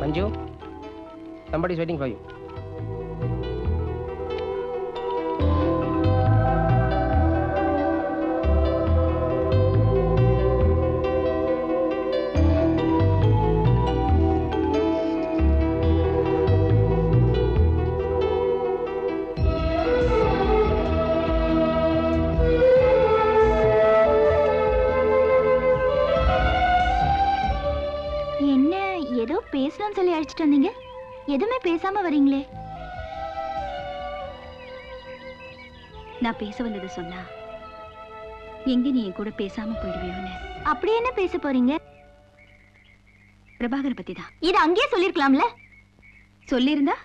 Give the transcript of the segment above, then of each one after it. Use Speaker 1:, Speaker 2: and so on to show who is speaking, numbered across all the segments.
Speaker 1: Manju, somebody is waiting for you.
Speaker 2: பேசணும்னு சொல்லி அழைச்சிட்டு வந்தீங்க, எதுவுமே பேசாம வரீங்களே. நான் பேச வந்தது சொன்னா எங்க நீ என் கூட பேசாம போயிடுவியோன்னு. அப்படி என்ன பேச போறீங்க? பிரபாகர பத்தி தான். இது அங்கேயே சொல்லிருக்கலாம்ல. சொல்லியிருந்தா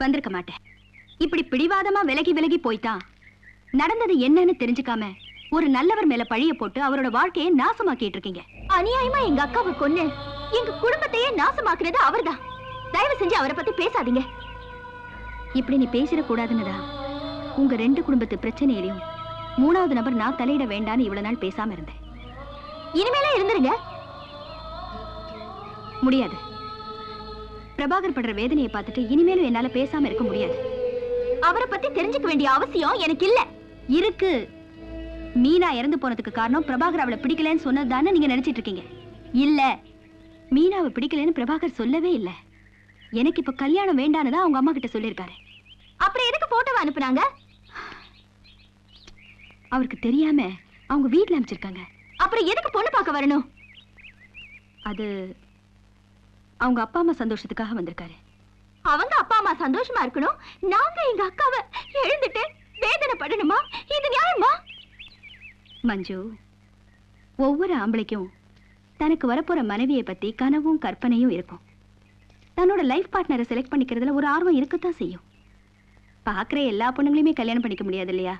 Speaker 2: வந்திருக்க மாட்டேன். இப்படி பிடிவாதமா விலகி விலகி போய்தான் நடந்தது என்னன்னு தெரிஞ்சுக்காம ஒரு நல்லவர் மேல பழிய போட்டு அவரோட வாழ்க்கையை நாசமாக்கிட்டு இருக்கீங்க. அநியாயமா எங்க அக்காவை கொன்னு எங்க குடும்பத்தையே நாசமாக்குறது அவர்தான். தயவு செஞ்சு அவரை பத்தி பேசாதீங்க. இப்படி நீ பேசிட கூடாதுன்னுதான் உங்க ரெண்டு குடும்பத்து பிரச்சனையிலையும் மூணாவது நபர் நான் தலையிட வேண்டான்னு இவ்வளவு நாள் பேசாம இருந்தேன். இனிமேல இருந்துருங்க. முடியாது. பிரபாகர் படுற வேதனையை பார்த்துட்டு இனிமேலும் என்னால பேசாம இருக்க முடியாது. அவரை பத்தி தெரிஞ்சுக்க வேண்டிய அவசியம் எனக்கு இல்ல. இருக்கு. மீனா இறந்து போனதுக்கு காரணம் பிரபாகர் அவளை பிடிக்கலன்னு சொன்னதுதானே நீங்க நினைச்சிட்டு இருக்கீங்க. இல்ல, மீனாவை பிடிக்கலன்னு பிரபாகர் சொல்லவே இல்ல. எனக்கு இப்ப கல்யாணம் வேண்டான்னு அவங்க அம்மா கிட்ட சொல்லிருக்காரு. அப்புறம் எதுக்கு போட்டோவை அனுப்புனாங்க? அவருக்கு தெரியாம அவங்க வீட்டுல அனுப்பிச்சிருக்காங்க. அப்புறம் எதுக்கு பொண்ணு பார்க்க வரணும்? அது அவங்க அப்பா அம்மா சந்தோஷத்துக்காக வந்திருக்காரு. அவங்க அப்பா அம்மா சந்தோஷமா இருக்கணும், நாங்க எங்க அக்காவை எழுந்துட்டு வேதனை படணுமா? இது நியாயமா? மஞ்சு, ஒவ்வொரு ஆம்பளைக்கும் தனக்கு வரப்போற மனைவியை பத்தி கனவும் கற்பனையும் இருக்கும். தன்னோட லைஃப் பார்ட்னரை செலக்ட் பண்ணிக்கிறதுல ஒரு ஆர்வம் இருக்கத்தான் செய்யும். பாக்குற எல்லா பொண்ணுங்களையுமே கல்யாணம் பண்ணிக்க முடியாது இல்லையா?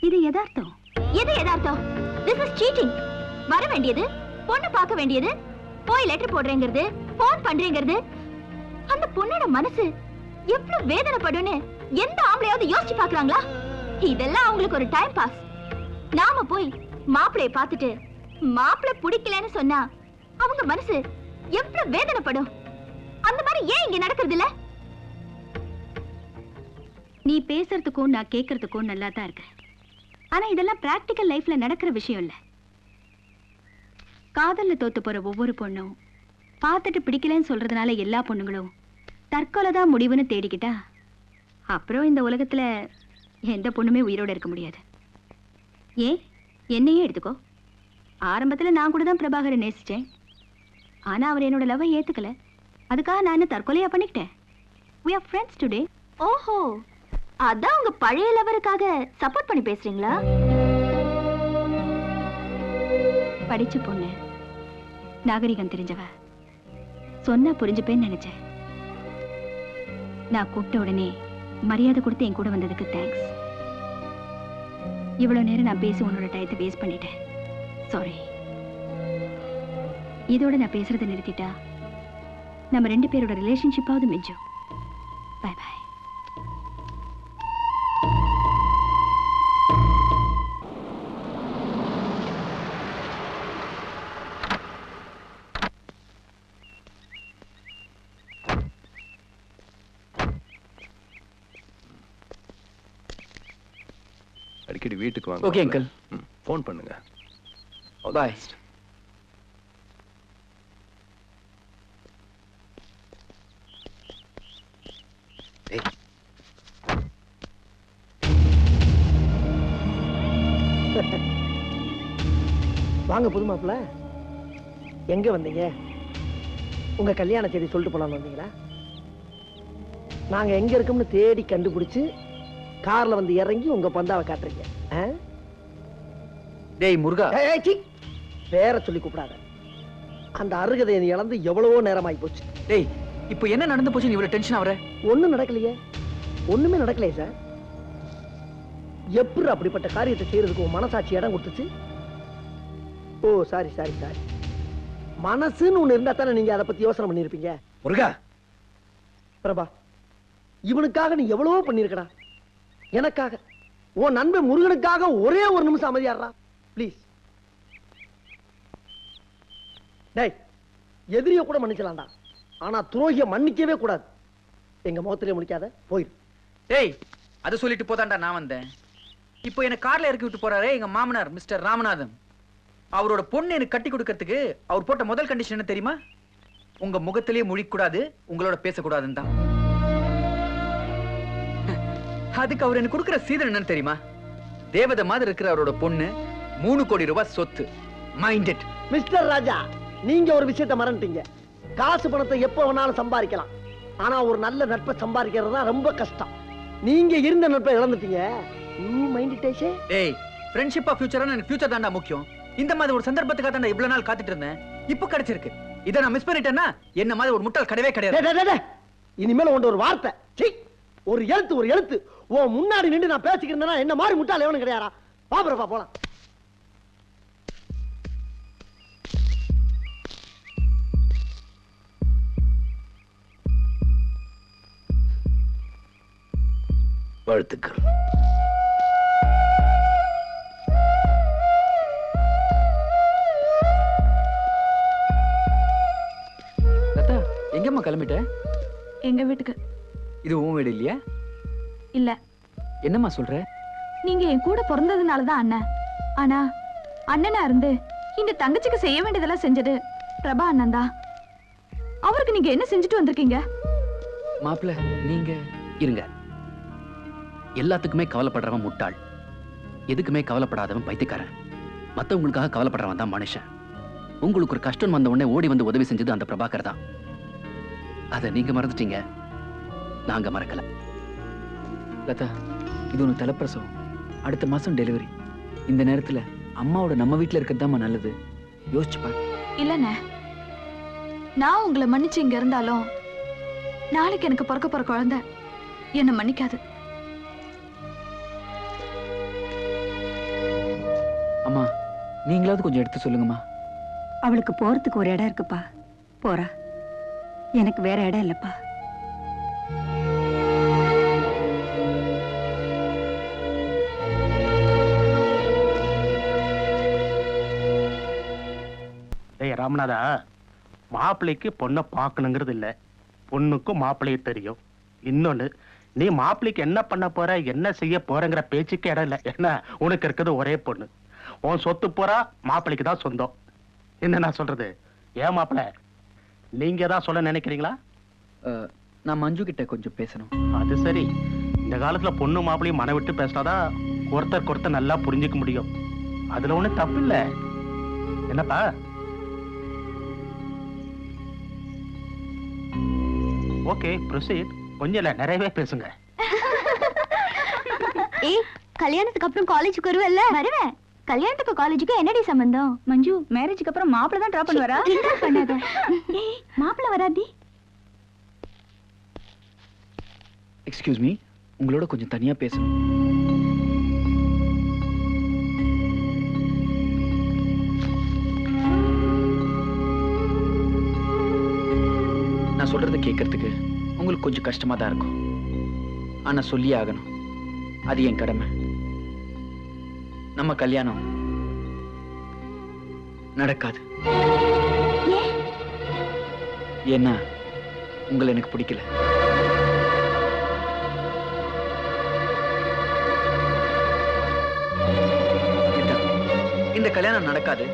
Speaker 2: இது யதார்த்தம். எது யதார்த்தம்? This is seating. வர வேண்டியது, பொண்ணு பார்க்க வேண்டியது, போய் லெட்டர் போடுறேங்கிறது, போன் பண்றேங்கிறது. அந்த பொண்ணோட மனசு எவ்வளவு வேதனைப்படும்னு எந்த ஆம்பளையாவது யோசிச்சு பாக்குறாங்களா? இதெல்லாம் அவங்களுக்கு ஒரு டைம் பாஸ். நாம போய் மாப்பிளைய பார்த்துட்டு மாப்பிளை பிடிக்கலன்னு சொன்னா அவங்க மனசு எவ்வளவு வேதனைப்படும். அந்த மாதிரி ஏன் இங்க நடக்கிறது இல்ல? நீ பேசுறதுக்கும் நான் கேட்கறதுக்கும் நல்லா தான் இருக்கு. ஆனா இதெல்லாம் பிராக்டிக்கல் லைஃப்ல நடக்கிற விஷயம் இல்ல. காதல்ல தோத்து போற ஒவ்வொரு பொண்ணும் பார்த்துட்டு பிடிக்கலன்னு சொல்றதுனால எல்லா பொண்ணுங்களும் தற்கொலை தான் முடிவுன்னு தேடிக்கிட்டா அப்புறம் இந்த உலகத்துல எந்த பொண்ணுமே உயிரோட இருக்க முடியாது. ஏன் என்னையே எடுத்துக்கோ. ஆரம்பத்துல நான் கூட தான் பிரபாகரை நேசிச்சேன். ஆனா அவர் என்னோட லவ்வை ஏத்துக்கல. அதுக்காக நான் என்ன தற்கொலையா பண்ணிக்கிட்டேன்? we are friends today. ஓஹோ, அதான் உங்க பழைய லவருக்காக சப்போர்ட் பண்ணி பேசுறீங்களா? படிச்ச பொண்ணு, நாகரிகம் தெரிஞ்சவ, சொன்னா புரிஞ்சுப்பேன்னு நினைச்சேன். நான் கூப்பிட்ட உடனே மரியாதை கொடுத்து என் கூட வந்ததுக்கு தேங்க்ஸ். இவ்வளவு நேரம் நான் பேசி உன்னோட டயத்தை வேஸ்ட் பண்ணிட்டேன். சாரி. இதோட நான் பேசுறதை நிறுத்திட்டா நம்ம ரெண்டு பேரோட ரிலேஷன்ஷிப்பாவது மிஞ்சும். Bye bye.
Speaker 3: அடிக்கடி வீட்டுக்கு வாங்க.
Speaker 4: Okay uncle.
Speaker 3: ஃபோன் பண்ணுங்க.
Speaker 4: பாய்.
Speaker 5: வாங்க புது மாப்பிள்ள, எங்க வந்தீங்க? உங்க கல்யாண செய்தி சொல்லிட்டு போலான்னு வந்தீங்களா? நாங்க எங்க இருக்கோம்னு தேடி கண்டுபிடிச்சு கார்ல வந்து இறங்கி உங்க பந்தாவை காட்டுறீங்க.
Speaker 4: டேய் முருகா,
Speaker 5: பேர சொல்லி கூப்பிடாத. அந்த அருகதையை இழந்து எவ்வளவோ நேரம் ஆகி போச்சு.
Speaker 4: டேய் இப்போ என்ன நடந்து போச்சு? நீ இவ்வளவு டென்ஷன் ஆவற?
Speaker 5: ஒண்ணும் நடக்கலையே. ஒண்ணுமே நடக்கலையே சார். எப்படி அப்படிப்பட்ட காரியத்தை செய்யறதுக்கு உன் மனசாட்சி இடம் கொடுத்துச்சு? ஓ சாரி சாரி சாரி. மனசுன்னு ஒண்ணு இருந்தா தானே நீங்க அதை பத்தி யோசனை பண்ணிருப்பீங்க.
Speaker 4: முருகா,
Speaker 5: பிரபா, இவனுக்காக நீ எவ்வளவோ பண்ணிருக்கடா. எனக்காக, உன் நண்பன் முருகனுக்காக ஒரே ஒரு நிமிஷம் அமைதியாடுறா பிளீஸ். டேய், எதிரிய கூட மன்னிச்சலாம்டா. ஆனா துரோகிய மன்னிக்கவே கூடாது. எங்க முகத்திலே முடிக்காத, போயிரு.
Speaker 4: டேய், அதை சொல்லிட்டு போதாண்டா நான் வந்தேன். இப்போ என்ன கார்ல இறக்கி விட்டு போறாரே எங்க மாமனார் மிஸ்டர் ராமநாதன். அவரோட பொண்ணு எனக்கு கட்டி கொடுக்கறதுக்கு அவர் போட்ட முதல் கண்டிஷன் என்ன தெரியுமா? உங்க முகத்திலேயே முழிக்கூடாது, உங்களோட பேசக்கூடாதுன்னு தான். அதுக்கு அவர் எனக்கு கொடுக்கிற சீதன் என்னன்னு தெரியுமா? தேவதை மாதிரி இருக்கிற அவரோட பொண்ணு 3 கோடி ரூபாய் சொத்து. மைண்டட்.
Speaker 5: மிஸ்டர் ராஜா, நீங்க ஒரு விஷயத்தை மறந்துட்டீங்க. காசு பணத்தை எப்ப வேணாலும் சம்பாதிக்கலாம், ஆனா ஒரு நல்ல நட்பை சம்பாதிக்கிறது தான் ரொம்ப கஷ்டம். நீங்க இருந்த நட்பை இழந்துட்டீங்க.
Speaker 4: டேய், ஃப்ரெண்ட்ஷிப்பா ஃபியூச்சரா எனக்கு ஃபியூச்சர் தான்டா முக்கியம். இந்த மாதிரி ஒரு சந்தர்ப்பத்துக்காக தான் இவ்வளவு நாள் காத்துட்டு இருந்தேன். இப்போ கிடைச்சிருக்கு. இதை நான் மிஸ் பண்ணிட்டேன்னா என்ன மாதிரி ஒரு முட்டாள் கிடையவே கிடையாது.
Speaker 5: இனிமேல் உண்ட ஒரு வார்த்தை, ஒரு எழுத்து ஓ முன்னாடி நின்று நான் பேசிக்கிறேன்னா என்ன மாதிரி முட்டாள் எவனும் கிடையாரா? பாபரப்பா போலாம்.
Speaker 3: வாழ்த்துக்கள்.
Speaker 4: லதா, எங்கம்மா கிளம்பிட்ட?
Speaker 2: எங்க வீட்டுக்கு.
Speaker 4: இது உன் வீடு இல்லையா?
Speaker 2: இல்ல.
Speaker 4: என்னம்மா சொல்ற?
Speaker 2: நீங்க என் கூட பிறந்ததுனாலதான் அண்ணன். ஆனா அண்ணனா இருந்து இந்த தங்கச்சிக்கு செய்ய வேண்டியதெல்லாம் செஞ்சது பிரபா அண்ணன் தான். அவருக்கு நீங்க என்ன செஞ்சுட்டு வந்திருக்கீங்க?
Speaker 4: மாப்பிள்ள, நீங்க
Speaker 6: இருங்க. எல்லாத்துக்குமே கவலைப்படுறவன் முட்டாள், எதுக்குமே கவலைப்படாதவன் பைத்தியக்காரன். மத்தவங்களுக்காக கவலைப்படுறவன் தான் மனுஷன். உங்களுக்கு ஒரு கஷ்டம் வந்த உடனே ஓடி வந்து உதவி செஞ்சது அந்த பிரபாகர் தான். அதை நீங்க மறந்துட்டீங்க, நாங்க மறக்கல.
Speaker 4: லதா, இது ஒன்று தலைப்பிரசவம். அடுத்த மாசம் டெலிவரி. இந்த நேரத்துல அம்மாவோட நம்ம வீட்டுல இருக்கிறது நல்லது. யோசிச்சு பாரு.
Speaker 2: இல்லண்ணே, நான் உங்களை மன்னிச்சு இங்க இருந்தாலும் நாளைக்கு எனக்கு பிறக்க போற குழந்தை என்ன மன்னிக்காது.
Speaker 4: அம்மா, நீங்களாவது கொஞ்சம் எடுத்து சொல்லுங்கம்மா.
Speaker 7: அவளுக்கு போறதுக்கு ஒரு இடம் இருக்குப்பா, போறா. எனக்கு வேற இடம் இல்லப்பா.
Speaker 8: ராமநாதா, மாப்பிள்ளைக்கு பொண்ணை பார்க்கணுங்கிறது இல்ல, பொண்ணுக்கும் மாப்பிள்ளையை தெரியும். இன்னொன்னு, நீ மாப்பிள்ளைக்கு என்ன பண்ண போற, என்ன செய்ய போறங்கிற பேச்சுக்கு இடம் இல்ல. என்ன, உனக்கு இருக்கிறது ஒரே பொண்ணு. உன் சொத்து போறா மாப்பிள்ளைக்கு தான் சொந்தம். என்ன நான் சொல்றது? ஏன் மாப்பிள்ள, நீங்க தான் சொல்ல நினைக்கிறீங்களா?
Speaker 4: நான் மஞ்சு கிட்ட கொஞ்சம் பேசணும்.
Speaker 8: அது சரி, இந்த காலத்துல பொண்ணு மாப்பிள்ளையும் மன விட்டு பேசினாதான் ஒருத்தருக்கு ஒருத்தர் நல்லா புரிஞ்சுக்க முடியும். அதுல ஒண்ணு தப்பு இல்ல. என்னப்பா? Okay, proceed. கொஞ்சம் இல்ல, நிறையவே பேசுங்க.
Speaker 2: ஏய், கல்யாணத்துக்கு அப்புறம் காலேஜுக்கு வருவல்ல? வருவேன். கல்யாணத்துக்கு காலேஜுக்கு என்னடி சம்பந்தம்? மஞ்சு, மேரேஜுக்கு அப்புறம் மாப்பிள்ள தான் டிராப் பண்ணுவாரா? கிண்டல் பண்ணாத. ஏய், மாப்பிள்ள வராதி.
Speaker 4: எக்ஸ்கியூஸ் மீ, உங்களோட கொஞ்சம் தனியா பேசணும். நான் சொல்றதை கேட்கறதுக்கு உங்களுக்கு கொஞ்சம் கஷ்டமா தான் இருக்கும். ஆனா சொல்லியே ஆகணும், அது என் கடமை. நம்ம கல்யாணம் நடக்காது. ஏன்னா உங்களை எனக்கு பிடிக்கல. இந்த கல்யாணம் நடக்காது.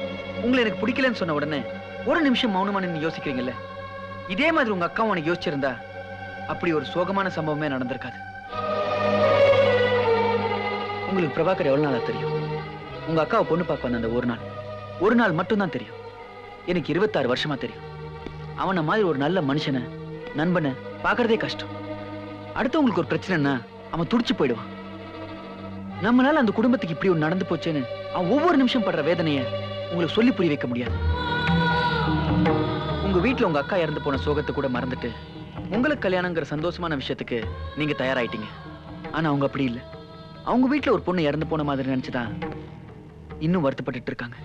Speaker 4: உங்களை எனக்கு பிடிக்கலன்னு சொன்ன உடனே ஒரு நிமிஷம் மௌனமா நின்னு யோசிக்கிறீங்கல்ல, இதே மாதிரி உங்க அக்காவும் உனக்கு யோசிச்சிருந்தா அப்படி ஒரு சோகமான சம்பவமே நடந்திருக்காது. உங்களுக்கு பிரபாகர் எவ்வளவு நாளா தெரியும்? உங்க அக்காவை பொண்ணு பார்க்க வந்த அந்த ஒரு நாள் மட்டும்தான் தெரியும். எனக்கு 26 வருஷமா தெரியும். அவனை மாதிரி ஒரு நல்ல மனுஷனை, நண்பனை பார்க்கறதே கஷ்டம். அடுத்தவங்களுக்கு ஒரு பிரச்சனைன்னா அவன் துடிச்சு போயிடுவான். நம்மளால அந்த குடும்பத்துக்கு இப்படி ஒரு நடந்து போச்சேன்னு அவன் ஒவ்வொரு நிமிஷம் படுற வேதனைய உங்களுக்கு சொல்லி புரிய வைக்க முடியாது. உங்க வீட்டுல உங்க அக்கா இறந்து போன சோகத்தை கூட மறந்துட்டு உங்களுக்கு கல்யாணங்கிற சந்தோஷமான விஷயத்துக்கு நீங்க தயாராயிட்டீங்க. ஆனா அவங்க அப்படி இல்லை. அவங்க வீட்டுல ஒரு பொண்ணு இறந்து போன மாதிரி நினைச்சுதான் இன்னும் வருத்தப்பட்டு இருக்காங்க.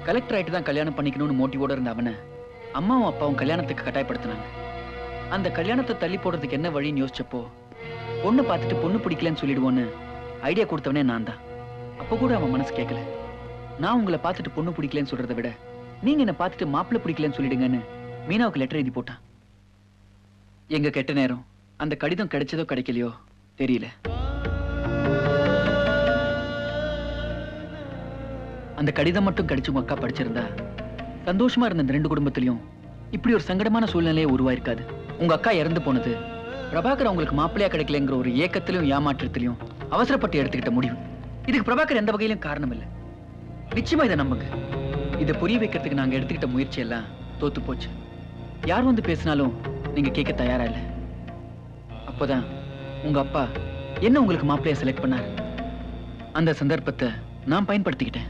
Speaker 4: கலெக்டர் ஆயிட்டு தான் கல்யாணம் பண்ணிக்கணும்னு மோட்டிவோட இருந்த அவனை அம்மாவும் அப்பாவும் கல்யாணத்துக்கு கட்டாயப்படுத்தினாங்க. அந்த கல்யாணத்தை தள்ளி போடுறதுக்கு என்ன வழின்னு யோசிச்சப்போ, பொண்ணு பார்த்துட்டு பொண்ணு பிடிக்கலன்னு சொல்லிடுவோன்னு ஐடியா கொடுத்தவனே நான் தான். அப்போ கூட அவன் மனசு கேட்கல. நான் உங்களை பார்த்துட்டு பொண்ணு பிடிக்கலன்னு சொல்றதை விட நீங்க என்ன பார்த்துட்டு மாப்பிள்ளை பிடிக்கலன்னு சொல்லிடுங்கன்னு மீனாவுக்கு லெட்டர் எழுதி போட்டான். எங்க கெட்ட நேரம் அந்த கடிதம் கிடைச்சதோ கிடைக்கலையோ தெரியல. அந்த கடிதம் மட்டும் கிடைச்சு உங்க அக்கா படிச்சிருந்தா சந்தோஷமா இருந்த இந்த 2 குடும்பத்திலையும் இப்படி ஒரு சங்கடமான சூழ்நிலையே உருவாயிருக்காது. உங்க அக்கா இறந்து போனது பிரபாகர் அவங்களுக்கு மாப்பிள்ளையா கிடைக்கலங்கிற ஒரு ஏக்கத்திலையும் ஏமாற்றத்திலையும் அவசரப்பட்டு எடுத்துக்கிட்ட முடிவு. இதுக்கு பிரபாகர் எந்த வகையிலும் காரணம் இல்லை. நிச்சயமா இதை நம்புங்க. இதை புரிய வைக்கிறதுக்கு நாங்க எடுத்துக்கிட்ட முயற்சி எல்லாம் தோத்து போச்சு. யார் வந்து பேசினாலும் நீங்க கேட்க தயாரா இல்லை. அப்போதான் உங்க அப்பா என்ன உங்களுக்கு மாப்பிள்ளையா செலக்ட் பண்ணாரு. அந்த சந்தர்ப்பத்தை நான் பயன்படுத்திக்கிட்டேன்.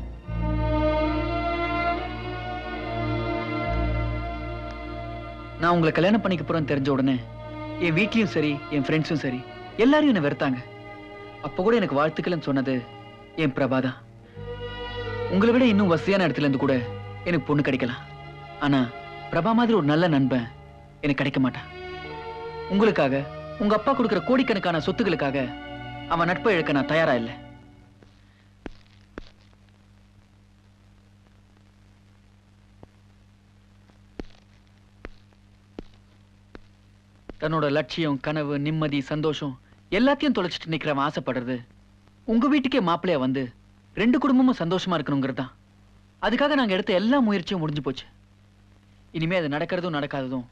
Speaker 4: நான் உங்களை கல்யாணம் பண்ணிக்க போறேன்னு தெரிஞ்ச உடனே என் வீட்லயும் சரி என் ஃப்ரெண்ட்ஸும் சரி எல்லாரும் என்ன வெறுத்தாங்க. அப்ப கூட எனக்கு வாழ்த்துக்கள்னு சொன்னது என் பிரபாதான். உங்களை விட இன்னும் வசதியான இடத்துல இருந்து கூட எனக்கு பொண்ணு கிடைக்கலாம். ஆனா பிரபா மாதிரி ஒரு நல்ல நண்பன் எனக்கு கிடைக்க மாட்டான். உங்களுக்காக உங்க அப்பா கொடுக்கிற கோடிக்கணக்கான சொத்துக்களுக்காக அவன் நட்பை இழக்க நான் தயாரா இல்லை. தன்னோட லட்சியம், கனவு, நிம்மதி, சந்தோஷம் எல்லாத்தையும் தொலைச்சிட்டு நிக்கிறவன் ஆசைப்படுறது உங்க வீட்டுக்கே மாப்பிள்ளையா வந்து 2 குடும்பமும் சந்தோஷமா இருக்கணுங்கிறது தான். அதுக்காக நாங்க எடுத்த எல்லா முயற்சியும் முடிஞ்சு போச்சு. இனிமே அது நடக்கிறதும் நடக்காததும்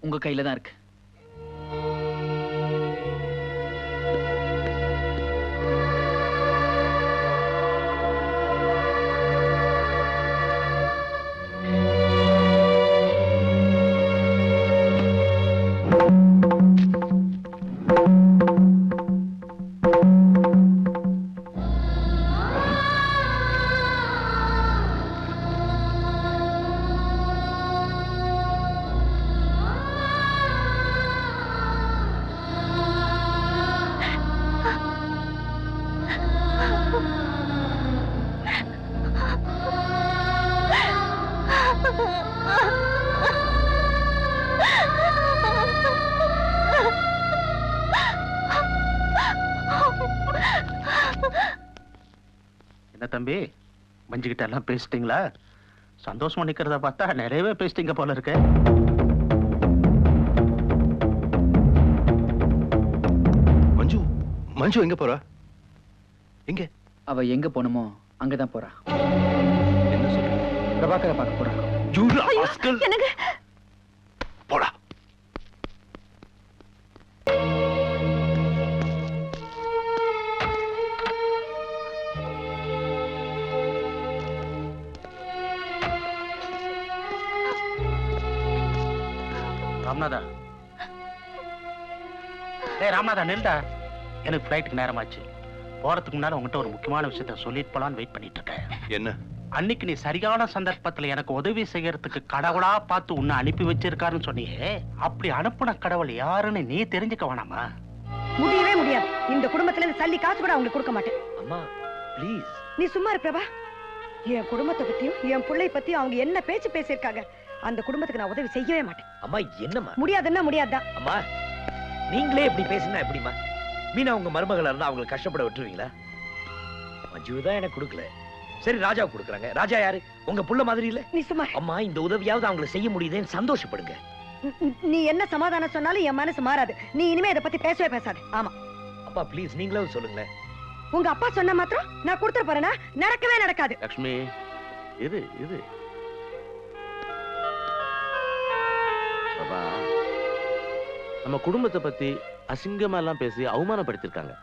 Speaker 4: உங்க கையில தான் இருக்கு.
Speaker 8: என்ன தம்பி, மஞ்சுகிட்ட எல்லாம் பேசிட்டீங்களா? சந்தோஷமா நிக்கிறத பார்த்தா நிறையவே பேசிட்டீங்க போல இருக்கு.
Speaker 3: மஞ்சு மஞ்சு எங்க போறா? எங்க?
Speaker 4: அவ எங்க போனமோ அங்கதான் போறா.
Speaker 3: என்ன சொல்ற?
Speaker 4: பிரபாகரை பார்க்க போறா.
Speaker 2: எனக்கு
Speaker 3: போடா.
Speaker 8: ராமநாதா, டேய் ராமநாதா நில்டா. எனக்கு ஃப்ளைட்டுக்கு நேரமாச்சு. போறதுக்கு முன்னாடி உங்ககிட்ட ஒரு முக்கியமான விஷயத்த சொல்லிட்டு போலான்னு வெயிட் பண்ணிட்டு இருக்கேன்.
Speaker 3: என்ன?
Speaker 8: அன்னைக்கு நீ சரியான சந்தர்ப்பத்துல எனக்கு உதவி செய்யறதுக்கு கடவுளா பார்த்து உன்னை அனுப்பி வச்சிருக்காருன்னு சொன்னியே, அப்படி அனுப்புன கடவுள் யாருன்னு நீ தெரிஞ்சுக்க வேணாமா?
Speaker 7: முடியவே முடியாது. இந்த குடும்பத்துல இருந்து சல்லி காசு கூட அவங்களுக்கு கொடுக்க மாட்டேன்.
Speaker 3: அம்மா ப்ளீஸ்.
Speaker 7: நீ சும்மா இரு பிரபா. என் குடும்பத்தை பத்தியும் என் பிள்ளை பத்தியும் அவங்க என்ன பேச்சு பேசியிருக்காங்க. அந்த குடும்பத்துக்கு நான் உதவி செய்யவே மாட்டேன்.
Speaker 9: அம்மா என்னம்மா?
Speaker 7: முடியாதுன்னா முடியாதுதான்.
Speaker 9: அம்மா நீங்களே இப்படி பேசினா எப்படிமா? மீனா உங்க மருமகளா இருந்தா அவங்களை கஷ்டப்பட விட்டுருவீங்களா? மஞ்சு தான் எனக்கு கொடுக்கல, சரி ராஜாவுக்கு கொடுக்குறாங்க. ராஜா யாரு? உங்க புள்ள மாதிரி இல்ல?
Speaker 7: நீ சும்மா.
Speaker 9: அம்மா இந்த உதவியாவது அவங்களை செய்ய முடியுதுன்னு சந்தோஷப்படுங்க.
Speaker 7: நீ என்ன சமாதானம் சொன்னாலும் என் மனசு மாறாது. நீ இனிமே இதை பத்தி பேசவே பேசாது. ஆமா
Speaker 9: அப்பா ப்ளீஸ் நீங்களும் சொல்லுங்களேன்.
Speaker 7: உங்க அப்பா சொன்ன மாத்திரம் நான் கொடுத்துட்டு போறேன்னா நடக்கவே நடக்காது.
Speaker 8: லட்சுமி இது இது
Speaker 10: பாபா, நம்ம குடும்பத்தை பத்தி அசிங்கமா எல்லாம் பேசி அவமானப்படுத்திருக்காங்க.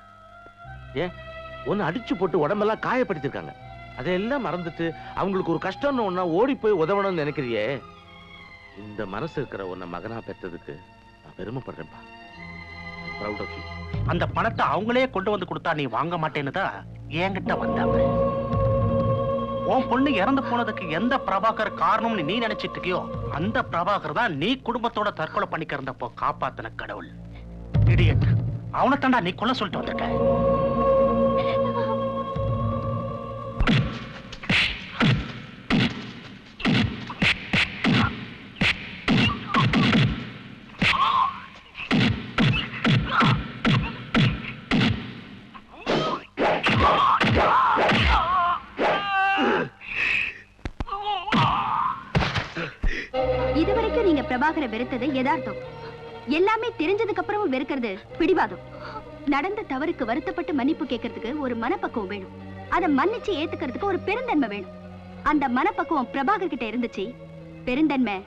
Speaker 10: ஏன் ஒன்னு அடிச்சு போட்டு உடம்பெல்லாம் காயப்படுத்திருக்காங்க. அதையெல்லாம் மறந்துட்டு அவங்களுக்கு ஒரு கஷ்டம்னு ஒன்னா ஓடி போய் உதவணும்னு நினைக்கிறியே, இந்த மனசு இருக்கிற உன்னை மகனா பெற்றதுக்கு நான் பெருமைப்படுறேன்ப்பா. Proud of you.
Speaker 8: அந்த பணத்தை அவங்களே கொண்டு வந்து கொடுத்தா நீ வாங்க மாட்டேன்னு தான் என்கிட்ட வந்தாங்க. உன் பொண்ணு இறந்து போனதுக்கு எந்த பிரபாகர் காரணம்னு நீ நினைச்சிட்டு இருக்கியோ, அந்த பிரபாகர் தான் நீ குடும்பத்தோட தற்கொலை பண்ணிக்கிறந்தப்போ காப்பாத்தின கடவுள். இடியட், அவனை தாண்டா நீ கொல்ல சொல்லிட்டு வந்திருக்க.
Speaker 2: இதுவரைக்கும் நீங்க பிரபாகரை வெறுத்தது யதார்த்தம். எல்லாமே தெரிஞ்சதுக்கு அப்புறமும் வெறுக்கிறது பிடிவாதம். நடந்த தவறுக்கு வருத்தப்பட்டு மன்னிப்பு கேட்கறதுக்கு ஒரு மனப்பக்குவம் வேணும். அதை மன்னிச்சு ஏத்துக்கிறதுக்கு ஒரு பெருந்தன்மை வேணும். அந்த மனப்பக்குவம் பிரபாகர் கிட்ட இருந்துச்சு. பெருந்தன்மை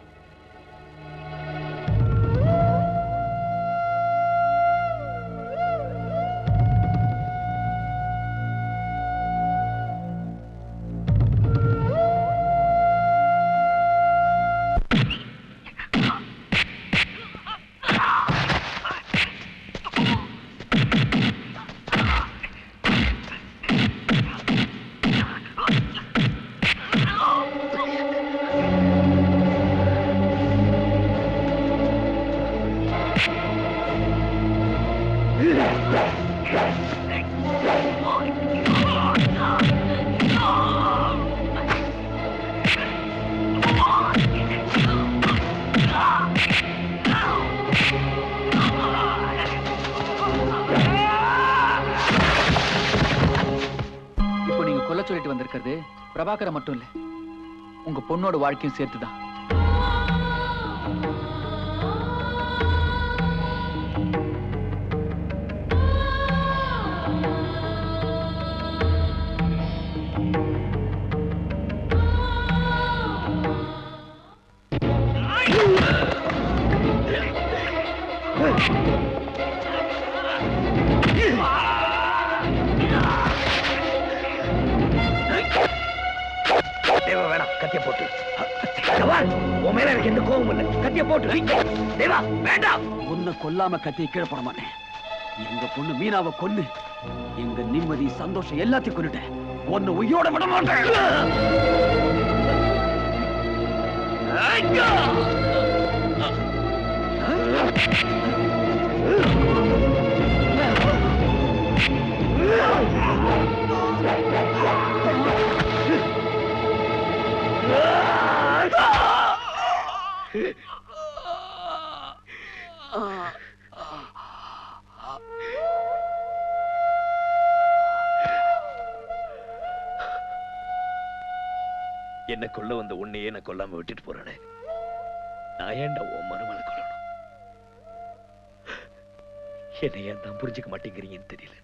Speaker 4: சொல்லிட்டு வந்திருக்கிறது பிரபாகரை மட்டும் இல்ல, உங்க பொண்ணோட வாழ்க்கையும் சேர்த்துதான்.
Speaker 9: தேவா வேணாம், கத்திய போட்டு. உன் மேல எனக்கு எந்த கோபம் இல்லை, கத்திய போட்டு. தேவா வேண்டாம்.
Speaker 6: உன்னை கொல்லாம கத்தியை கீழே போட மாட்டேன். எங்க பொண்ணு மீனாவை கொன்னு எங்க நிம்மதி சந்தோஷம் எல்லாத்தையும் கொன்னுட்டேன். உன்னை உயிரோட விட மாட்டேன்.
Speaker 9: என்ன கொல்ல வந்த உன்னையே நான் கொல்லாம விட்டுட்டு போறானே, நான் ஏன்டா உன் மருமலை கொல்லணும்? என்னை ஏன் தான் புரிஞ்சுக்க மாட்டேங்கிறீங்கன்னு தெரியல.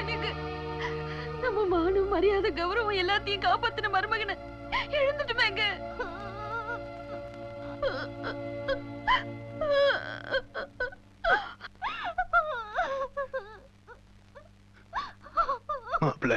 Speaker 2: எனக்கு நம்ம மானம் மரியாதை கௌரவம் எல்லாத்தையும் காப்பாத்தின மருமகனை எழுந்துட்டுமேங்க.
Speaker 3: மாப்பிள்ள